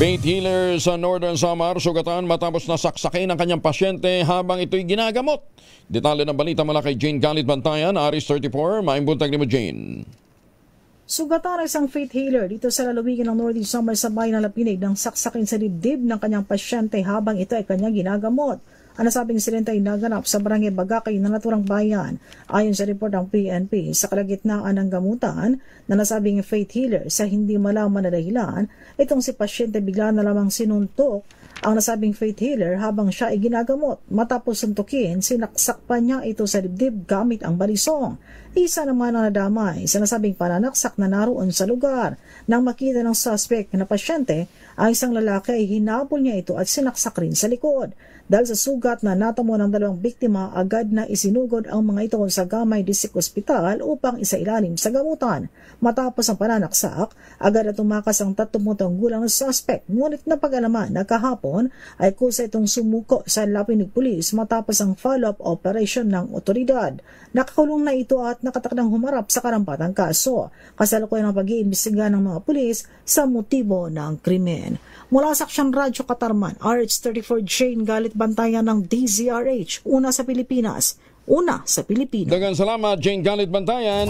Faith healer sa Northern Samar sugatan matapos na saksakin ang kanyang pasyente habang ito'y ginagamot. Detalye ng balita mula kay Jane Galit Bantayan, Aris 34. Maimbuntag ni mo, Jane. Sugatan ang isang faith healer dito sa lalawigan ng Northern Samar sa bayan ng Lapinig nang saksakin sa dibdib ng kanyang pasyente habang ito ay kanyang ginagamot. Ang nasabing insidente ay naganap sa barangay Bagakay na naturang bayan. Ayon sa report ng PNP, sa kalagitnaan ng gamutan na nasabing faith healer sa hindi malaman na dahilan, itong si pasyente bigla na lamang sinuntok ang nasabing faith healer habang siya ay ginagamot. Matapos suntukin, sinaksak pa niya ito sa dibdib gamit ang balisong. Isa naman ang nadamay sa nasabing pananaksak na naroon sa lugar. Nang makita ng suspect na pasyente, ang isang lalaki ay hinabol niya ito at sinaksak rin sa likod. Dahil sa sugat na natamo ng dalawang biktima, agad na isinugod ang mga ito sa Gamay District Hospital upang isailalim sa gamutan. Matapos ang pananaksak, agad na tumakas ang 30 gulang na suspect. Ngunit napag-alaman na kahapon ay kusa itong sumuko sa Lapinig Police matapos ang follow-up operation ng otoridad. Nakakulong na ito at nakatakdang humarap sa karampatang kaso. Kasalukuyan ang pag-iimbestiga ng mga pulis sa motibo ng krimen. Mula sa Aksyon Radyo Katarman, RH34 Jane Galit Bantayan ng DZRH. Una sa Pilipinas, una sa Pilipinas. Daghang salamat, Jane Galit Bantayan.